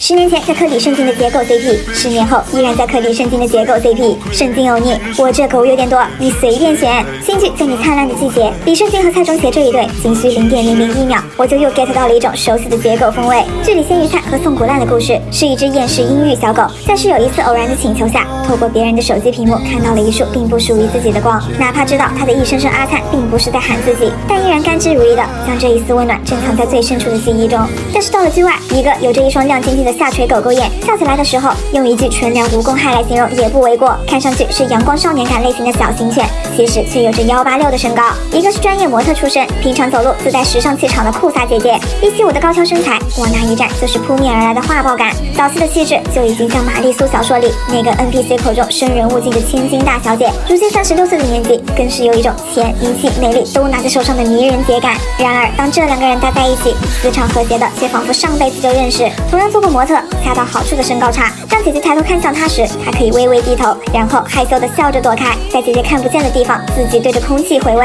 10年前在磕李圣经的结构 CP，10年后依然在磕李圣经的结构 CP。圣经欧尼，我这狗有点多，你随便选。新剧在你灿烂的季节，李圣经和蔡中协这一对，仅需0.001秒，我就又 get 到了一种熟悉的结构风味。剧里鲜鱼菜和宋古烂的故事，是一只厌世阴郁小狗，在室友一次偶然的请求下，透过别人的手机屏幕看到了一束并不属于自己的光。哪怕知道他的一声声阿灿并不是在喊自己，但依然甘之如饴的将这一丝温暖珍藏在最深处的记忆中。但是到了剧外，一个有着一双亮晶晶的下垂狗狗眼，笑起来的时候，用一句纯良蜈蚣嗨来形容也不为过。看上去是阳光少年感类型的小型犬，其实却有着186的身高。一个是专业模特出身，平常走路自带时尚气场的酷飒姐姐，175的高挑身材，往那一站就是扑面而来的画爆感。早期的气质就已经像玛丽苏小说里那个 NPC 口中生人勿近的千金大小姐，如今36岁的年纪，更是有一种钱、名气、美丽都拿在手上的迷人节感。然而，当这两个人待在一起，磁场和谐的，却仿佛上辈子就认识。同样做过模特，恰到好处的身高差，当姐姐抬头看向他时，他可以微微低头，然后害羞的笑着躲开，在姐姐看不见的地方，自己对着空气回味。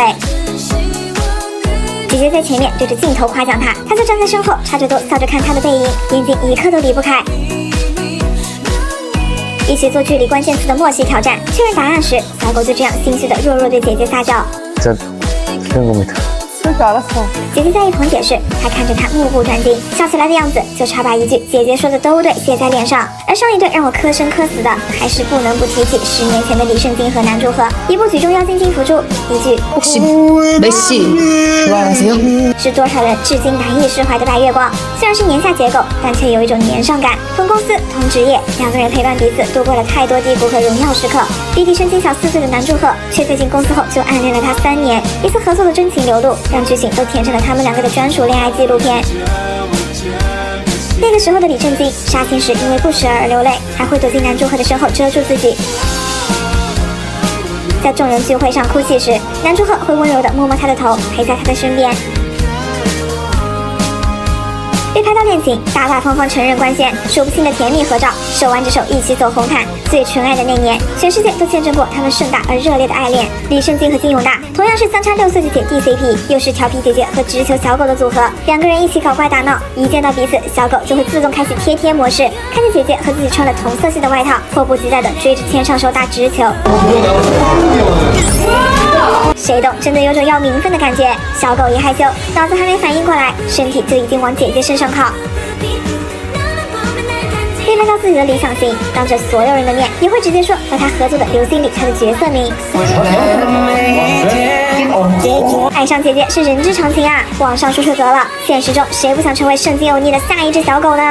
姐姐在前面对着镜头夸奖他，他就站在身后插着兜笑着看他的背影，眼睛一刻都离不开。一起做剧里关键词的默契挑战，确认答案时，小狗就这样心虚的弱弱对姐姐撒娇。姐姐在一旁解释，还看着她目不转睛，笑起来的样子就差把一句姐姐说的都对写在脸上。而上一对让我磕生磕死的，还是不能不提起10年前的李圣经和南柱赫，一部举重妖精金福珠，一句没戏，是多少人至今难以释怀的白月光。虽然是年下结构，但却有一种年上感。同公司同职业，两个人陪伴彼此度过了太多低谷和荣耀时刻。比李圣经小4岁的南柱赫，却在进公司后就暗恋了他3年，一次合作的真情流露，让剧情都填成了他们两个的专属恋爱纪录片。那个时候的李圣经杀青时因为不舍而流泪，还会躲进南柱赫的身后遮住自己。在众人聚会上哭泣时，南柱赫会温柔地摸摸他的头，陪在他的身边。被拍到恋情，大大方方承认官宣，数不清的甜蜜合照，手挽着手一起走红毯。最纯爱的那年，全世界都见证过他们盛大而热烈的爱恋。李圣经和金永大同样是相差6岁的姐弟 CP， 又是调皮姐姐和直球小狗的组合，两个人一起搞怪打闹，一见到彼此，小狗就会自动开启贴模式，看着姐姐和自己穿了同色系的外套，迫不及待地追着天上手打直球。谁懂，真的有种要名分的感觉。小狗一害羞，脑子还没反应过来，身体就已经往姐姐身上靠。为了到自己的理想型，当着所有人的面，也会直接说和他合作的流星里他的角色名。爱上姐姐是人之常情啊，网上说说得了，现实中谁不想成为圣经欧尼的下一只小狗呢？